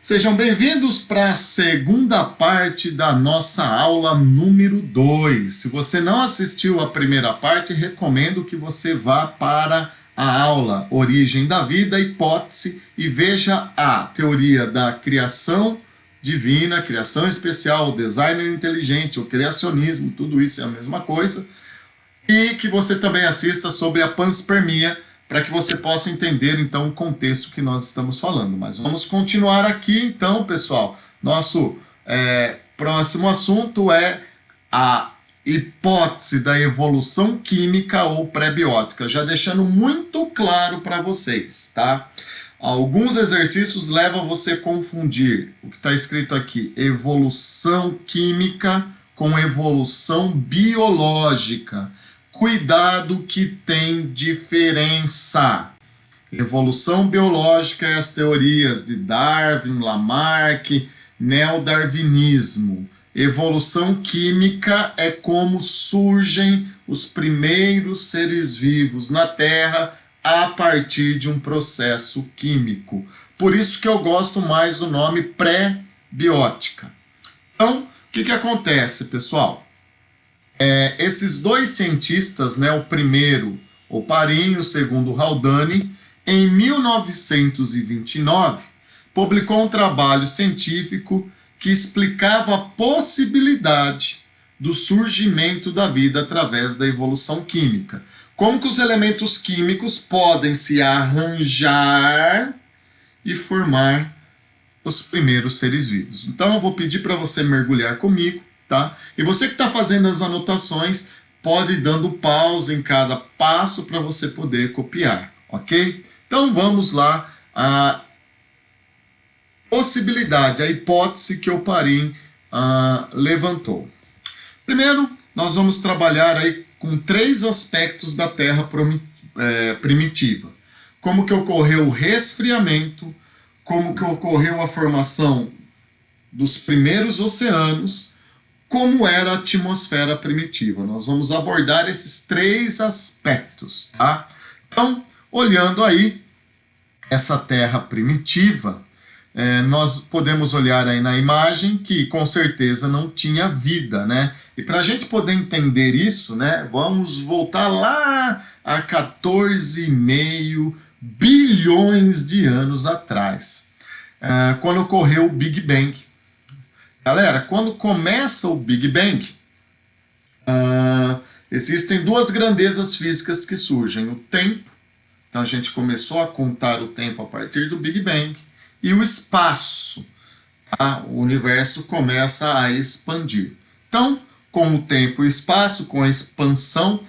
Sejam bem-vindos para a segunda parte da nossa aula número 2. Se você não assistiu a primeira parte, recomendo que você vá para a aula Origem da Vida, Hipótese, e veja a teoria da criação divina, criação especial, designer inteligente, o criacionismo, tudo isso é a mesma coisa. E que você também assista sobre a panspermia, para que você possa entender, então, o contexto que nós estamos falando. Mas vamos continuar aqui, então, pessoal. Nosso próximo assunto é a hipótese da evolução química ou pré-biótica, já deixando muito claro para vocês, tá? Alguns exercícios levam você a confundir o que está escrito aqui, evolução química com evolução biológica. Cuidado que tem diferença. Evolução biológica é as teorias de Darwin, Lamarck, neodarwinismo. Evolução química é como surgem os primeiros seres vivos na Terra a partir de um processo químico. Por isso que eu gosto mais do nome pré-biótica. Então, o que acontece, pessoal? Esses dois cientistas, né, o primeiro, Oparin, o segundo, Haldane, em 1929, publicou um trabalho científico que explicava a possibilidade do surgimento da vida através da evolução química. Como que os elementos químicos podem se arranjar e formar os primeiros seres vivos. Então, eu vou pedir para você mergulhar comigo. Tá? E você que está fazendo as anotações, pode ir dando pausa em cada passo para você poder copiar, ok? Então vamos lá, a possibilidade, a hipótese que o Oparin levantou. Primeiro, nós vamos trabalhar aí com 3 aspectos da Terra primitiva. Como que ocorreu o resfriamento, como que ocorreu a formação dos primeiros oceanos, como era a atmosfera primitiva. Nós vamos abordar esses 3 aspectos, tá? Então, olhando aí essa Terra primitiva, nós podemos olhar aí na imagem que com certeza não tinha vida, né? E para a gente poder entender isso, né, vamos voltar lá a 14,5 bilhões de anos atrás, quando ocorreu o Big Bang. Galera, quando começa o Big Bang, existem 2 grandezas físicas que surgem. O tempo, então a gente começou a contar o tempo a partir do Big Bang, e o espaço, tá? O universo começa a expandir. Então, com o tempo e o espaço, com a expansão,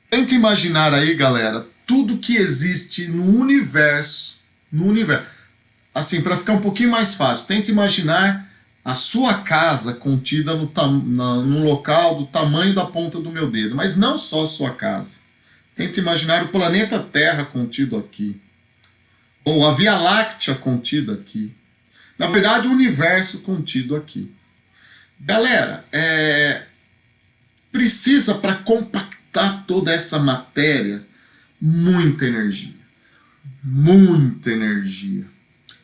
tenta imaginar aí, galera, tudo que existe no universo, assim, para ficar um pouquinho mais fácil, tenta imaginar a sua casa contida no local do tamanho da ponta do meu dedo, mas não só a sua casa. Tenta imaginar o planeta Terra contido aqui, ou a Via Láctea contida aqui. Na verdade, o universo contido aqui. Galera, precisa, para compactar toda essa matéria, muita energia. Muita energia.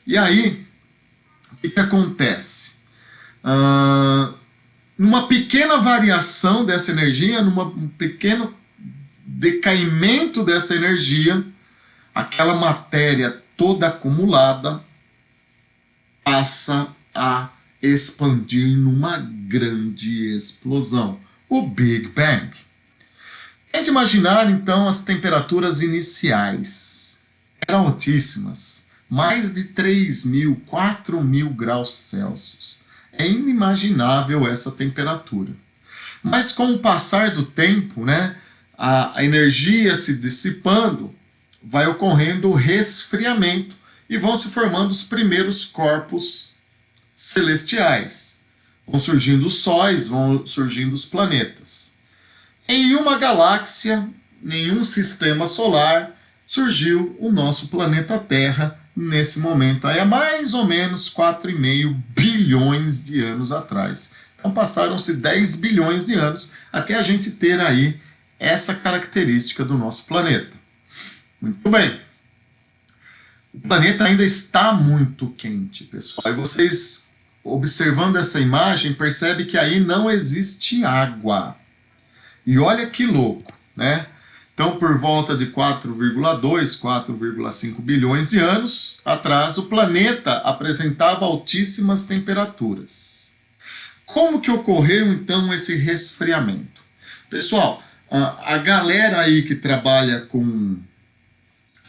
E aí, o que acontece? Numa pequena variação dessa energia, um pequeno decaimento dessa energia, aquela matéria toda acumulada passa a expandir numa grande explosão, o Big Bang. Tente imaginar, então, as temperaturas iniciais. Eram altíssimas, mais de 3.000, 4.000 graus Celsius. É inimaginável essa temperatura. Mas com o passar do tempo, né, a energia se dissipando, vai ocorrendo o resfriamento e vão se formando os primeiros corpos celestiais. Vão surgindo os sóis, vão surgindo os planetas. Em uma galáxia, nenhum sistema solar, surgiu o nosso planeta Terra nesse momento, aí há mais ou menos 4,5 bilhões de anos atrás. Então passaram-se 10 bilhões de anos até a gente ter aí essa característica do nosso planeta. Muito bem. o planeta ainda está muito quente, pessoal. E vocês, observando essa imagem, percebem que aí não existe água. E olha que louco, né? Então, por volta de 4,2, 4,5 bilhões de anos atrás, o planeta apresentava altíssimas temperaturas. Como que ocorreu, então, esse resfriamento? Pessoal, a galera aí que trabalha com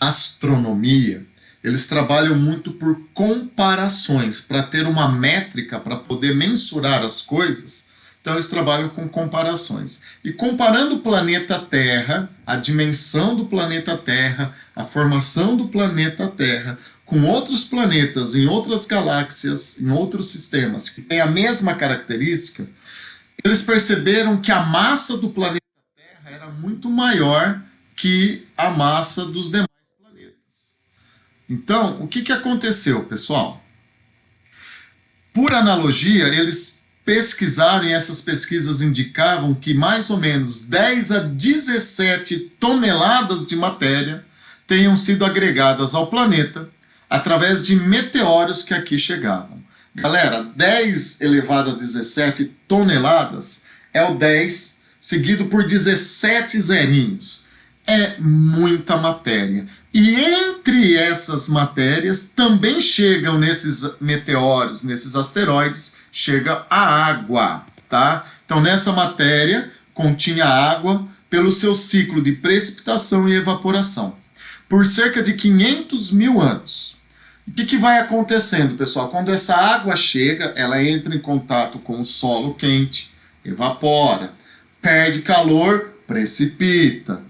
astronomia, eles trabalham muito por comparações, para ter uma métrica, para poder mensurar as coisas. Então eles trabalham com comparações. E comparando o planeta Terra, a dimensão do planeta Terra, a formação do planeta Terra, com outros planetas em outras galáxias, em outros sistemas, que têm a mesma característica, eles perceberam que a massa do planeta Terra era muito maior que a massa dos demais planetas. Então, o que aconteceu, pessoal? Por analogia, eles pesquisaram, e essas pesquisas indicavam que mais ou menos 10 a 17 toneladas de matéria tenham sido agregadas ao planeta através de meteoros que aqui chegavam. Galera, 10 elevado a 17 toneladas é o 10 seguido por 17 zerinhos. É muita matéria. E entre essas matérias também chegam nesses meteoros, nesses asteroides, chega a água, tá? Então nessa matéria continha água pelo seu ciclo de precipitação e evaporação. Por cerca de 500 mil anos. O que vai acontecendo, pessoal? Quando essa água chega, ela entra em contato com o solo quente, evapora, perde calor, precipita.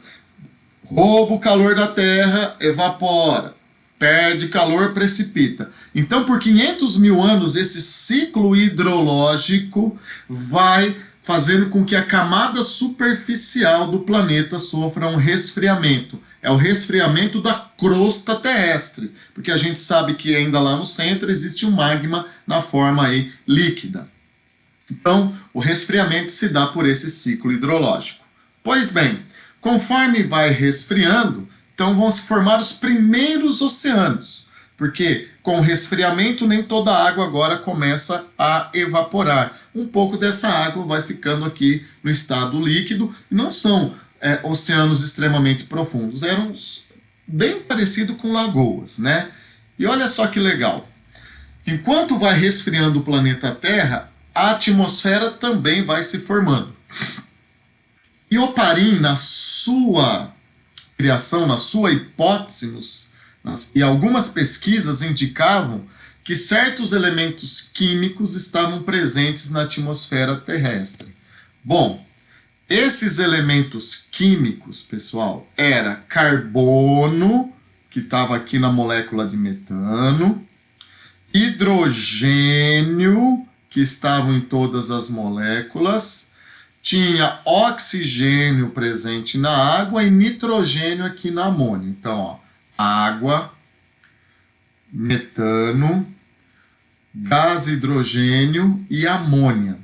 Rouba o calor da Terra, evapora. Perde calor, precipita. Então, por 500 mil anos, esse ciclo hidrológico vai fazendo com que a camada superficial do planeta sofra um resfriamento. É o resfriamento da crosta terrestre, porque a gente sabe que ainda lá no centro existe um magma na forma aí líquida. Então, o resfriamento se dá por esse ciclo hidrológico. Pois bem, conforme vai resfriando, então vão se formar os primeiros oceanos, porque com o resfriamento nem toda a água agora começa a evaporar. Um pouco dessa água vai ficando aqui no estado líquido, e não são oceanos extremamente profundos, eram bem parecidos com lagoas, né? E olha só que legal, enquanto vai resfriando o planeta Terra, a atmosfera também vai se formando. E Oparin, na sua criação, na sua hipótese, e algumas pesquisas indicavam que certos elementos químicos estavam presentes na atmosfera terrestre. Bom, esses elementos químicos, pessoal, era carbono, que estava aqui na molécula de metano, hidrogênio, que estavam em todas as moléculas, tinha oxigênio presente na água e nitrogênio aqui na amônia. Então, ó, água, metano, gás hidrogênio e amônia.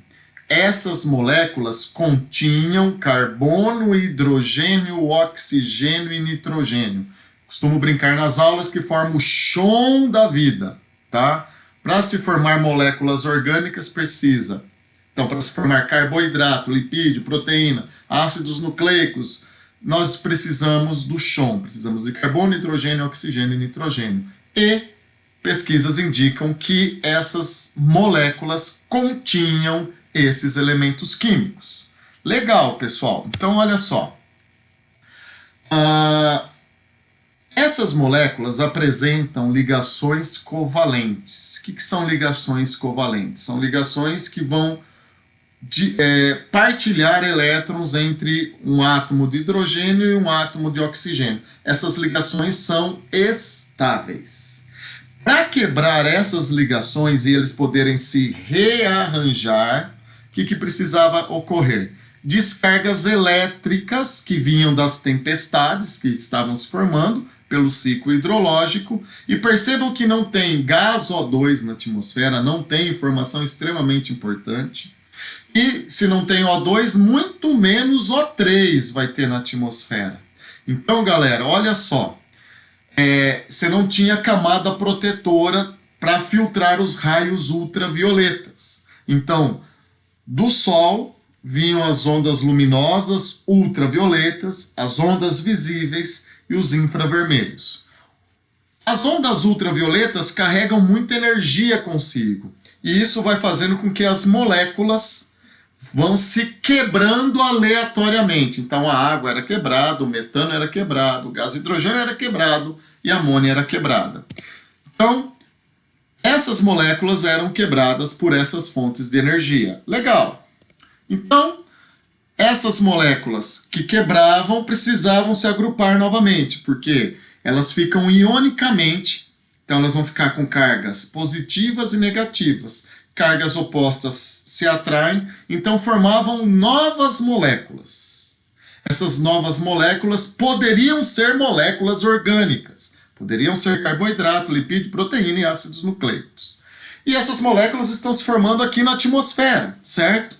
Essas moléculas continham carbono, hidrogênio, oxigênio e nitrogênio. Costumo brincar nas aulas que forma o chão da vida, tá? Para se formar moléculas orgânicas precisa. Então, para se formar carboidrato, lipídio, proteína, ácidos nucleicos, nós precisamos do chão. Precisamos de carbono, hidrogênio, oxigênio e nitrogênio. E pesquisas indicam que essas moléculas continham esses elementos químicos. Legal, pessoal. Então, olha só. Essas moléculas apresentam ligações covalentes. O que são ligações covalentes? São ligações que vão partilhar elétrons entre um átomo de hidrogênio e um átomo de oxigênio. Essas ligações são estáveis. Para quebrar essas ligações e eles poderem se rearranjar, o que precisava ocorrer? Descargas elétricas que vinham das tempestades que estavam se formando pelo ciclo hidrológico, e percebam que não tem gás O2 na atmosfera, não tem informação extremamente importante, e se não tem O2, muito menos O3 vai ter na atmosfera. Então, galera, olha só, você não tinha camada protetora para filtrar os raios ultravioletas. Então, do Sol vinham as ondas luminosas ultravioletas, as ondas visíveis e os infravermelhos. As ondas ultravioletas carregam muita energia consigo, e isso vai fazendo com que as moléculas vão se quebrando aleatoriamente. Então a água era quebrada, o metano era quebrado, o gás hidrogênio era quebrado e a amônia era quebrada. Então, essas moléculas eram quebradas por essas fontes de energia. Legal. Então, essas moléculas que quebravam precisavam se agrupar novamente, porque elas ficam ionicamente, então elas vão ficar com cargas positivas e negativas. Cargas opostas se atraem, então formavam novas moléculas. Essas novas moléculas poderiam ser moléculas orgânicas, poderiam ser carboidrato, lipídio, proteína e ácidos nucleicos. E essas moléculas estão se formando aqui na atmosfera, certo?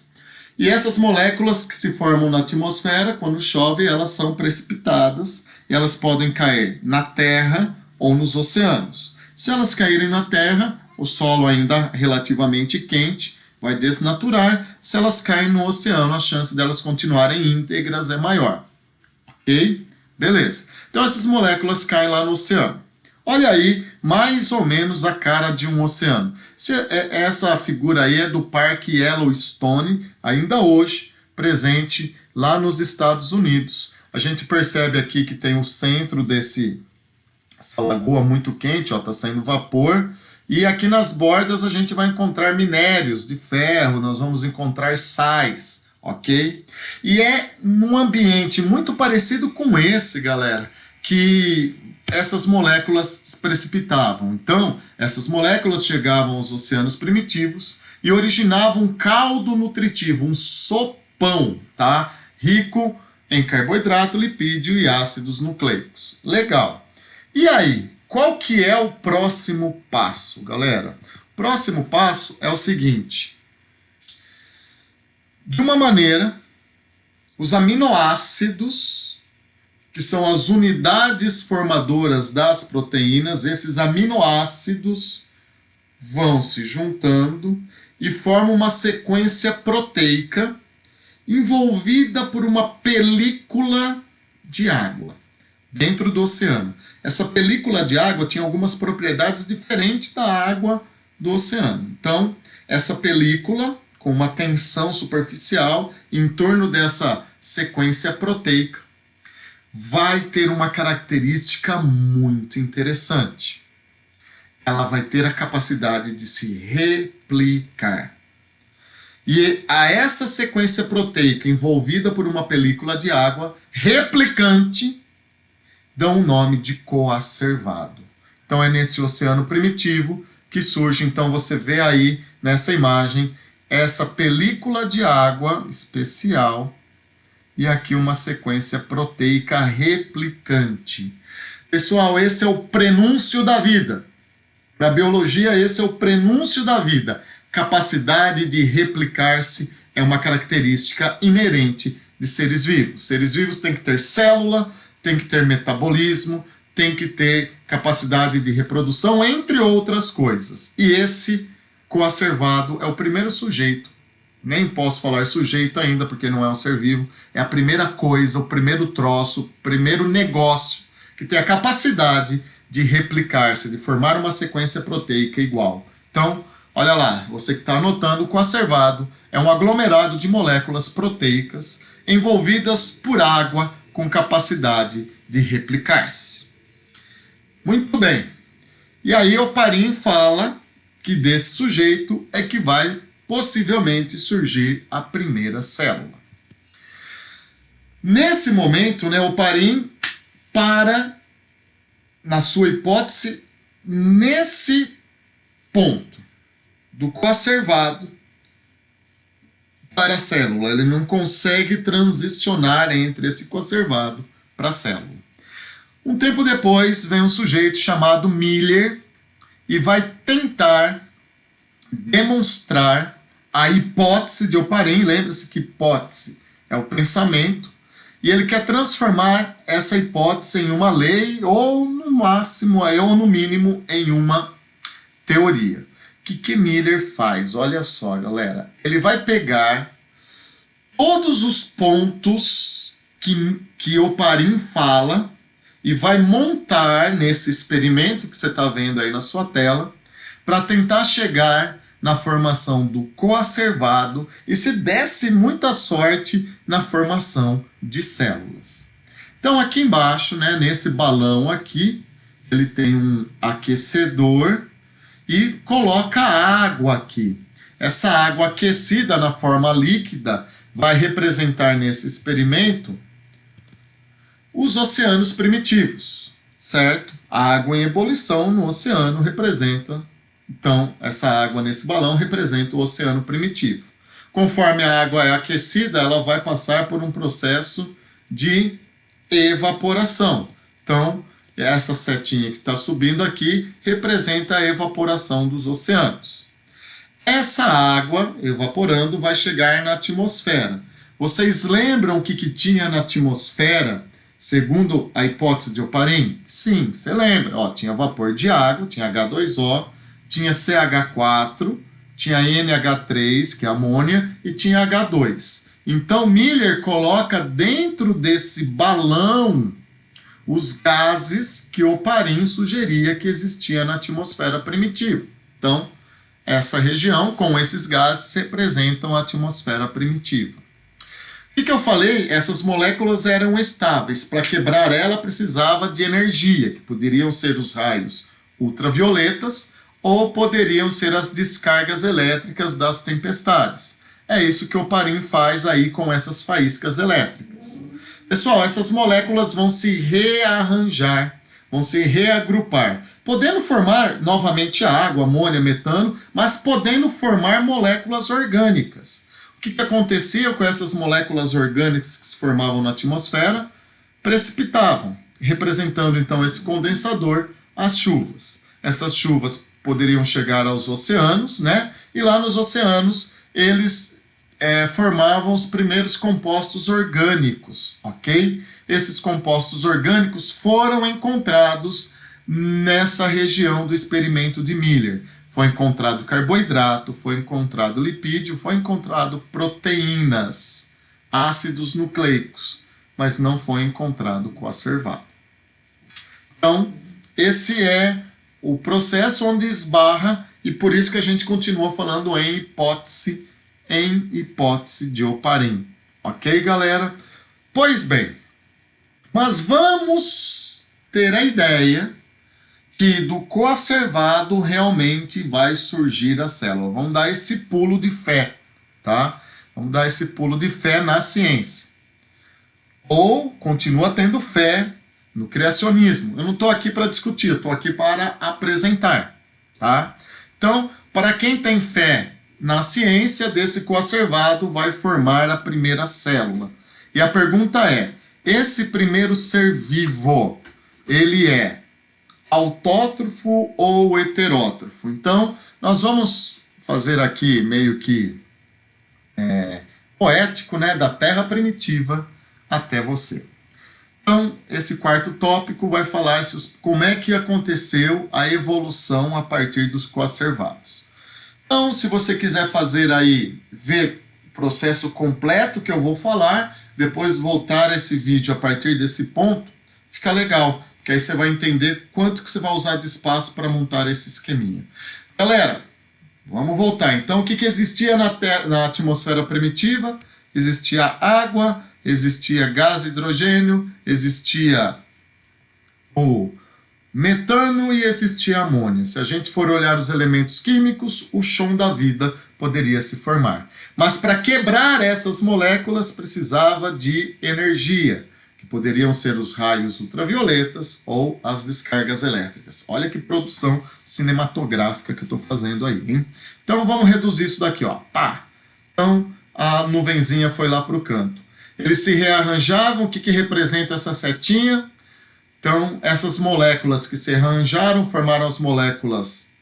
E essas moléculas que se formam na atmosfera, quando chove, elas são precipitadas e elas podem cair na Terra ou nos oceanos. Se elas caírem na Terra, o solo ainda relativamente quente vai desnaturar. Se elas caem no oceano, a chance delas continuarem íntegras é maior. Ok? Beleza. Então essas moléculas caem lá no oceano. Olha aí, mais ou menos a cara de um oceano. Essa figura aí é do Parque Yellowstone, ainda hoje presente lá nos Estados Unidos. A gente percebe aqui que tem o centro essa lagoa muito quente, está saindo vapor. E aqui nas bordas a gente vai encontrar minérios de ferro, nós vamos encontrar sais, ok? E é num ambiente muito parecido com esse, galera, que essas moléculas se precipitavam. Então, essas moléculas chegavam aos oceanos primitivos e originavam um caldo nutritivo, um sopão, tá? Rico em carboidrato, lipídio e ácidos nucleicos. Legal. E aí, qual que é o próximo passo, galera? O próximo passo é o seguinte. De uma maneira, os aminoácidos, que são as unidades formadoras das proteínas, esses aminoácidos vão se juntando e formam uma sequência proteica envolvida por uma película de água dentro do oceano. Essa película de água tinha algumas propriedades diferentes da água do oceano. Então, essa película, com uma tensão superficial em torno dessa sequência proteica, vai ter uma característica muito interessante. Ela vai ter a capacidade de se replicar. E a essa sequência proteica envolvida por uma película de água replicante dão o nome de coacervado. Então é nesse oceano primitivo que surge, então você vê aí nessa imagem, essa película de água especial e aqui uma sequência proteica replicante. Pessoal, esse é o prenúncio da vida. Para a biologia, esse é o prenúncio da vida. Capacidade de replicar-se é uma característica inerente de seres vivos. Seres vivos têm que ter célula, tem que ter metabolismo, tem que ter capacidade de reprodução, entre outras coisas. E esse coacervado é o primeiro sujeito, nem posso falar sujeito ainda, porque não é um ser vivo, é a primeira coisa, o primeiro troço, o primeiro negócio que tem a capacidade de replicar-se, de formar uma sequência proteica igual. Então, olha lá, você que está anotando, o coacervado é um aglomerado de moléculas proteicas envolvidas por água com capacidade de replicar-se. Muito bem. E aí Oparin fala que desse sujeito é que vai possivelmente surgir a primeira célula. Nesse momento, Oparin para, na sua hipótese, nesse ponto do coacervado para a célula. Ele não consegue transicionar entre esse coacervado para a célula. Um tempo depois, vem um sujeito chamado Miller e vai tentar demonstrar a hipótese de Oparin. Lembre-se que hipótese é o pensamento. E ele quer transformar essa hipótese em uma lei, ou no máximo, ou no mínimo, em uma teoria. O que Miller faz? Olha só, galera. Ele vai pegar todos os pontos que Oparin fala e vai montar nesse experimento que você está vendo aí na sua tela, para tentar chegar na formação do coacervado e, se desse muita sorte, na formação de células. Então aqui embaixo, né, nesse balão aqui, ele tem um aquecedor e coloca água aqui. Essa água aquecida na forma líquida vai representar nesse experimento os oceanos primitivos, certo? A água em ebulição no oceano representa, então, essa água nesse balão representa o oceano primitivo. Conforme a água é aquecida, ela vai passar por um processo de evaporação. Então, essa setinha que está subindo aqui representa a evaporação dos oceanos. Essa água evaporando vai chegar na atmosfera. Vocês lembram o que tinha na atmosfera, segundo a hipótese de Oparin? Sim, você lembra. Ó, tinha vapor de água, tinha H2O, tinha CH4, tinha NH3, que é amônia, e tinha H2. Então, Miller coloca dentro desse balão os gases que Oparin sugeria que existia na atmosfera primitiva. Então, essa região com esses gases representam a atmosfera primitiva. O que eu falei? Essas moléculas eram estáveis. Para quebrar ela, precisava de energia, que poderiam ser os raios ultravioletas ou poderiam ser as descargas elétricas das tempestades. É isso que Oparin faz aí com essas faíscas elétricas. Pessoal, essas moléculas vão se rearranjar, vão se reagrupar, podendo formar novamente água, amônia, metano, mas podendo formar moléculas orgânicas. O que acontecia com essas moléculas orgânicas que se formavam na atmosfera? Precipitavam, representando então esse condensador, as chuvas. Essas chuvas poderiam chegar aos oceanos, né? E lá nos oceanos eles formavam os primeiros compostos orgânicos, ok? Esses compostos orgânicos foram encontrados nessa região do experimento de Miller. Foi encontrado carboidrato, foi encontrado lipídio, foi encontrado proteínas, ácidos nucleicos, mas não foi encontrado coacervado. Então, esse é o processo onde esbarra, e por isso que a gente continua falando em hipótese de Oparin. Ok, galera? Pois bem, mas vamos ter a ideia que do coacervado realmente vai surgir a célula. Vamos dar esse pulo de fé, tá? Vamos dar esse pulo de fé na ciência. Ou continua tendo fé no criacionismo. Eu não estou aqui para discutir, eu estou aqui para apresentar, tá? Então, para quem tem fé na ciência, desse coacervado vai formar a primeira célula. E a pergunta é, esse primeiro ser vivo, ele é autótrofo ou heterótrofo? Então, nós vamos fazer aqui meio que poético, né, da Terra primitiva até você. Então, esse quarto tópico vai falar como é que aconteceu a evolução a partir dos coacervados. Então, se você quiser fazer aí, ver o processo completo que eu vou falar, depois voltar esse vídeo a partir desse ponto, fica legal, porque aí você vai entender quanto que você vai usar de espaço para montar esse esqueminha. Galera, vamos voltar. Então, o que existia na atmosfera primitiva? Existia água, existia gás hidrogênio, existia o metano e existia amônia. Se a gente for olhar os elementos químicos, o chão da vida poderia se formar. Mas para quebrar essas moléculas precisava de energia, que poderiam ser os raios ultravioletas ou as descargas elétricas. Olha que produção cinematográfica que eu estou fazendo aí, hein? Então vamos reduzir isso daqui, ó. Pá! Então a nuvenzinha foi lá para o canto. Eles se rearranjavam. O que representa essa setinha? Então, essas moléculas que se rearranjaram formaram as moléculas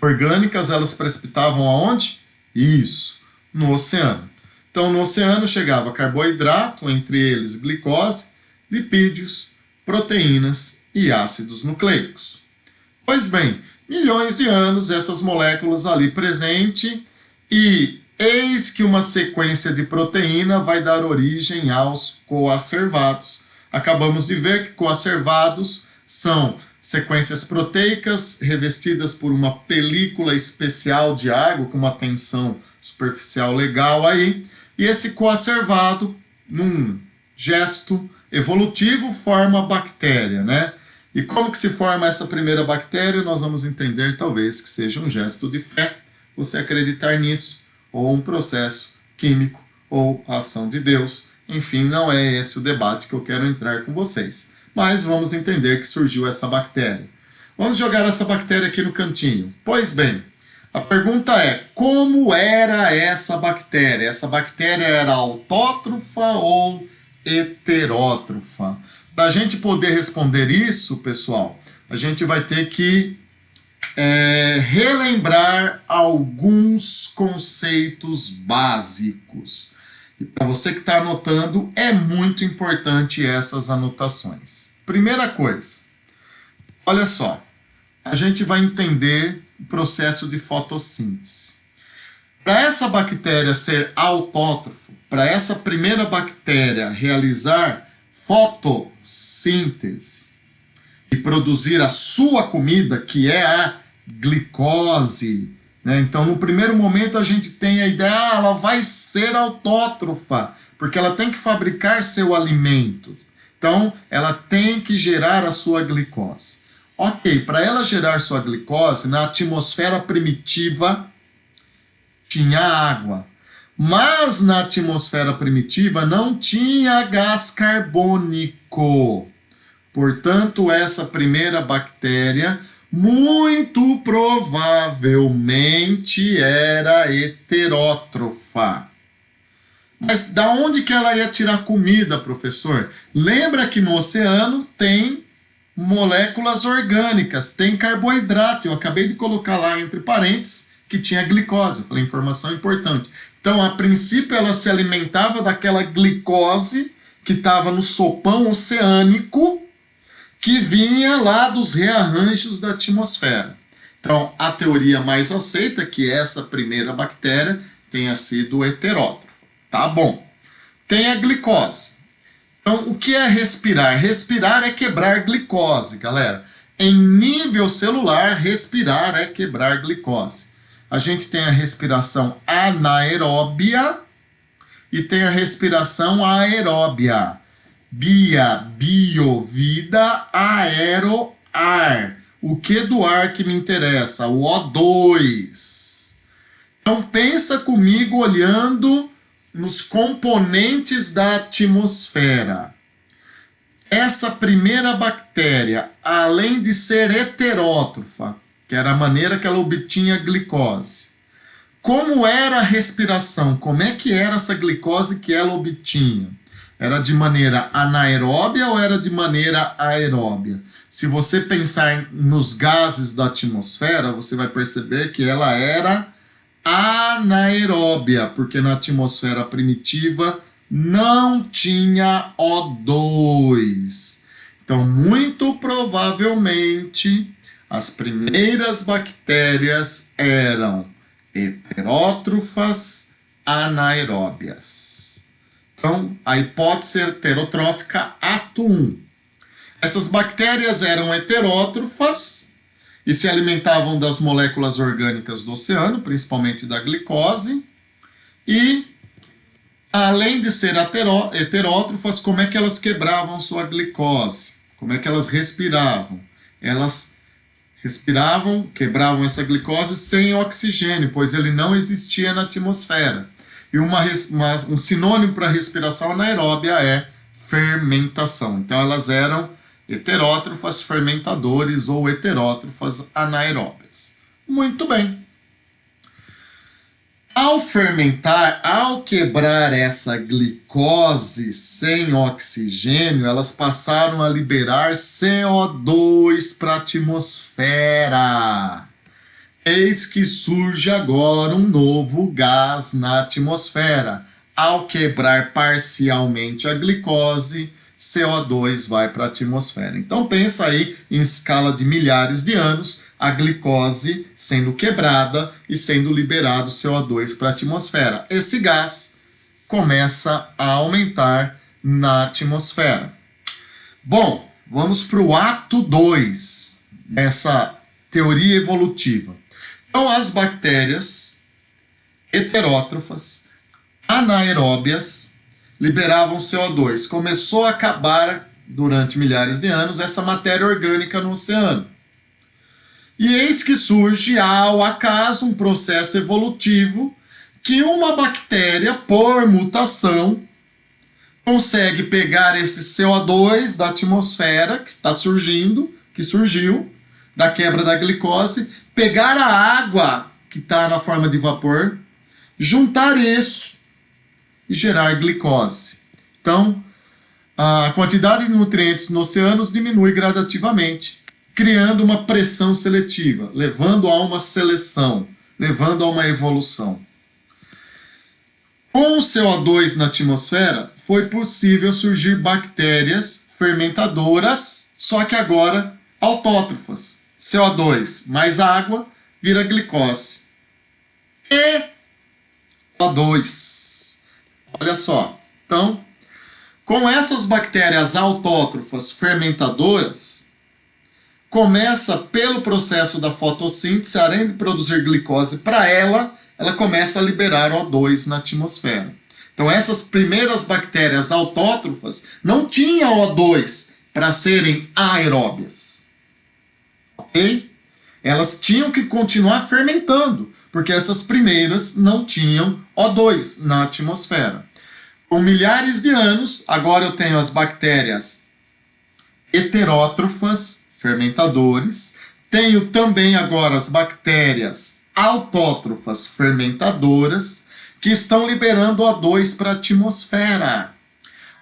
orgânicas. Elas precipitavam aonde? Isso, no oceano. Então, no oceano chegava carboidrato, entre eles glicose, lipídios, proteínas e ácidos nucleicos. Pois bem, milhões de anos essas moléculas ali presentes e eis que uma sequência de proteína vai dar origem aos coacervados. Acabamos de ver que coacervados são sequências proteicas revestidas por uma película especial de água com uma tensão superficial legal aí. E esse coacervado, num gesto evolutivo, forma a bactéria, né? E como que se forma essa primeira bactéria? Nós vamos entender talvez que seja um gesto de fé, você acreditar nisso, ou um processo químico, ou a ação de Deus. Enfim, não é esse o debate que eu quero entrar com vocês. Mas vamos entender que surgiu essa bactéria. Vamos jogar essa bactéria aqui no cantinho. Pois bem, a pergunta é, como era essa bactéria? Essa bactéria era autótrofa ou heterótrofa? Para a gente poder responder isso, pessoal, a gente vai ter que relembrar alguns conceitos básicos. E para você que está anotando, é muito importante essas anotações. Primeira coisa, olha só, a gente vai entender o processo de fotossíntese. Para essa bactéria ser autótrofa, para essa primeira bactéria realizar fotossíntese e produzir a sua comida, que é a glicose, né? Então, no primeiro momento, a gente tem a ideia, ela vai ser autótrofa, porque ela tem que fabricar seu alimento. Então, ela tem que gerar a sua glicose. Ok, para ela gerar sua glicose, na atmosfera primitiva tinha água. Mas na atmosfera primitiva não tinha gás carbônico. Portanto, essa primeira bactéria muito provavelmente era heterótrofa. Mas da onde que ela ia tirar comida, professor? Lembra que no oceano tem moléculas orgânicas, tem carboidrato. Eu acabei de colocar lá entre parênteses que tinha glicose. Eu falei, informação importante. Então, a princípio, ela se alimentava daquela glicose que estava no sopão oceânico que vinha lá dos rearranjos da atmosfera. Então, a teoria mais aceita é que essa primeira bactéria tenha sido heterótrofa. Tá bom. Tem a glicose. Então, o que é respirar? Respirar é quebrar glicose, galera. Em nível celular, respirar é quebrar glicose. A gente tem a respiração anaeróbia e tem a respiração aeróbia. Bio, vida, aero, ar. O que do ar que me interessa? O O2. Então pensa comigo olhando nos componentes da atmosfera. Essa primeira bactéria, além de ser heterótrofa, que era a maneira que ela obtinha glicose, como era a respiração? Como é que era essa glicose que ela obtinha? Era de maneira anaeróbia ou era de maneira aeróbia? Se você pensar nos gases da atmosfera, você vai perceber que ela era anaeróbia, porque na atmosfera primitiva não tinha O2. Então, muito provavelmente, as primeiras bactérias eram heterótrofas anaeróbias. Então, a hipótese heterotrófica ato 1. Essas bactérias eram heterótrofas e se alimentavam das moléculas orgânicas do oceano, principalmente da glicose. E, além de ser heterótrofas, como é que elas quebravam sua glicose? Como é que elas respiravam? Elas respiravam, quebravam essa glicose sem oxigênio, pois ele não existia na atmosfera. E um sinônimo para respiração anaeróbia é fermentação. Então, elas eram heterótrofas fermentadores ou heterótrofas anaeróbias. Muito bem. Ao fermentar, ao quebrar essa glicose sem oxigênio, elas passaram a liberar CO2 para a atmosfera. Eis que surge agora um novo gás na atmosfera, ao quebrar parcialmente a glicose, CO2 vai para a atmosfera. Então pensa aí em escala de milhares de anos, a glicose sendo quebrada e sendo liberado CO2 para a atmosfera. Esse gás começa a aumentar na atmosfera. Bom, vamos para o ato 2 dessa teoria evolutiva. Então as bactérias heterótrofas, anaeróbias, liberavam CO2. Começou a acabar, durante milhares de anos, essa matéria orgânica no oceano. E eis que surge, ao acaso, um processo evolutivo que uma bactéria, por mutação, consegue pegar esse CO2 da atmosfera que está surgindo, que surgiu da quebra da glicose, pegar a água que está na forma de vapor, juntar isso e gerar glicose. Então, a quantidade de nutrientes nos oceanos diminui gradativamente, criando uma pressão seletiva, levando a uma seleção, levando a uma evolução. Com o CO2 na atmosfera, foi possível surgir bactérias fermentadoras, só que agora autótrofas. CO2 mais água vira glicose. E O2. Olha só. Então, com essas bactérias autótrofas fermentadoras, começa pelo processo da fotossíntese, além de produzir glicose para ela começa a liberar O2 na atmosfera. Então essas primeiras bactérias autótrofas não tinham O2 para serem aeróbias. Ok? Elas tinham que continuar fermentando, porque essas primeiras não tinham O2 na atmosfera. Com milhares de anos, agora eu tenho as bactérias heterótrofas, fermentadores. Tenho também agora as bactérias autótrofas, fermentadoras, que estão liberando O2 para a atmosfera.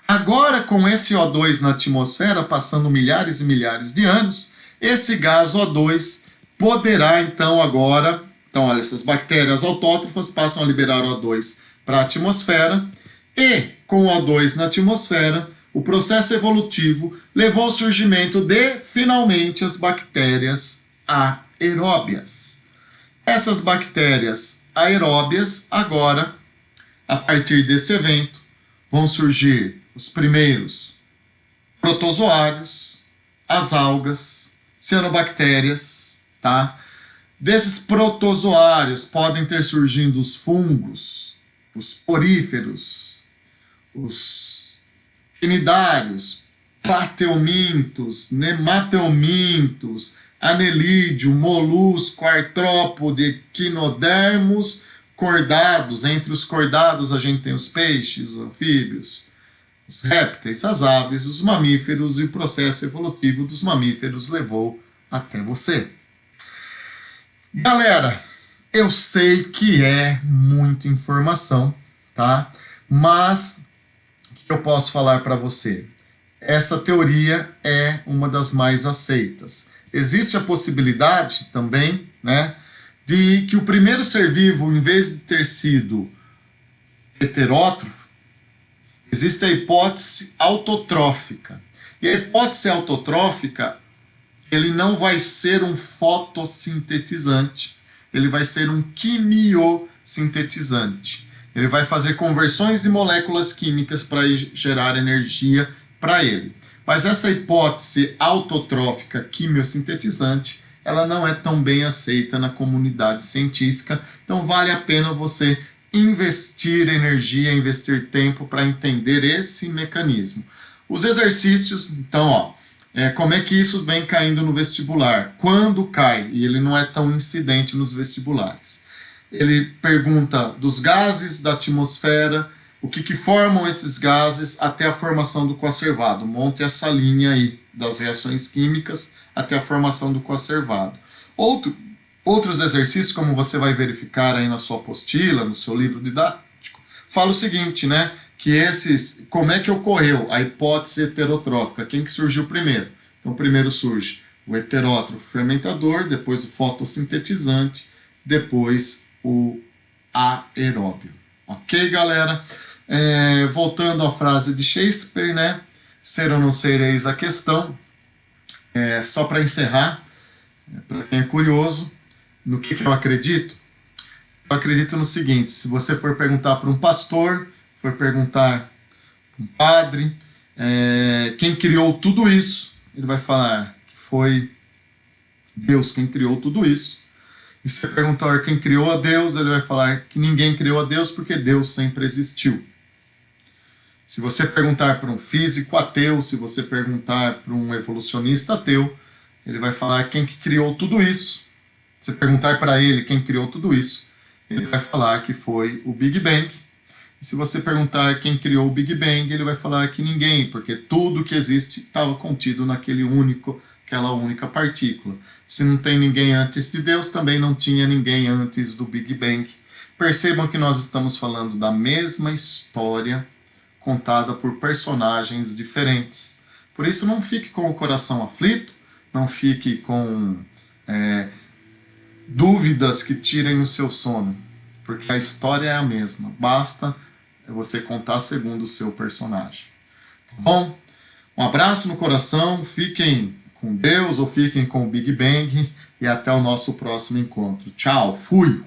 Agora, com esse O2 na atmosfera, passando milhares e milhares de anos, esse gás O2 poderá, então, agora... Então, olha, essas bactérias autótrofas passam a liberar O2 para a atmosfera e, com o O2 na atmosfera, o processo evolutivo levou ao surgimento de, finalmente, as bactérias aeróbias. Essas bactérias aeróbias, agora, a partir desse evento, vão surgir os primeiros protozoários, as algas, cianobactérias, tá? Desses protozoários podem ter surgindo os fungos, os poríferos, os cnidários, plateumintos, nemateumintos, anelídeo, molusco, artrópode, equinodermos, cordados. Entre os cordados a gente tem os peixes, os anfíbios, os répteis, as aves, os mamíferos, e o processo evolutivo dos mamíferos levou até você. Galera, eu sei que é muita informação, tá? Mas o que eu posso falar para você? Essa teoria é uma das mais aceitas. Existe a possibilidade também, né, de que o primeiro ser vivo, em vez de ter sido heterótrofo, existe a hipótese autotrófica. E a hipótese autotrófica, ele não vai ser um fotossintetizante, ele vai ser um quimiosintetizante. Ele vai fazer conversões de moléculas químicas para gerar energia para ele. Mas essa hipótese autotrófica quimiosintetizante, ela não é tão bem aceita na comunidade científica, então vale a pena você investir energia, investir tempo para entender esse mecanismo. Os exercícios, então, como é que isso vem caindo no vestibular? Quando cai, e ele não é tão incidente nos vestibulares. Ele pergunta dos gases da atmosfera, o que formam esses gases até a formação do coacervado. Monte essa linha aí das reações químicas até a formação do coacervado. Outros exercícios, como você vai verificar aí na sua apostila, no seu livro didático, fala o seguinte, né? Que como é que ocorreu a hipótese heterotrófica? Quem que surgiu primeiro? Então, primeiro surge o heterótrofo fermentador, depois o fotossintetizante, depois o aeróbio. Ok, galera? Voltando à frase de Shakespeare, né? Ser ou não ser, eis a questão. Só para encerrar, para quem é curioso, no que eu acredito? Eu acredito no seguinte: se você for perguntar para um pastor, for perguntar para um padre, quem criou tudo isso, ele vai falar que foi Deus quem criou tudo isso. E se você perguntar quem criou a Deus, ele vai falar que ninguém criou a Deus porque Deus sempre existiu. Se você perguntar para um físico ateu, se você perguntar para um evolucionista ateu, ele vai falar quem que criou tudo isso. Se perguntar para ele quem criou tudo isso, ele vai falar que foi o Big Bang. E se você perguntar quem criou o Big Bang, ele vai falar que ninguém, porque tudo que existe estava contido aquela única partícula. Se não tem ninguém antes de Deus, também não tinha ninguém antes do Big Bang. Percebam que nós estamos falando da mesma história contada por personagens diferentes. Por isso, não fique com o coração aflito, não fique com dúvidas que tirem o seu sono, porque a história é a mesma, basta você contar segundo o seu personagem. Bom, um abraço no coração, fiquem com Deus ou fiquem com o Big Bang e até o nosso próximo encontro. Tchau, fui!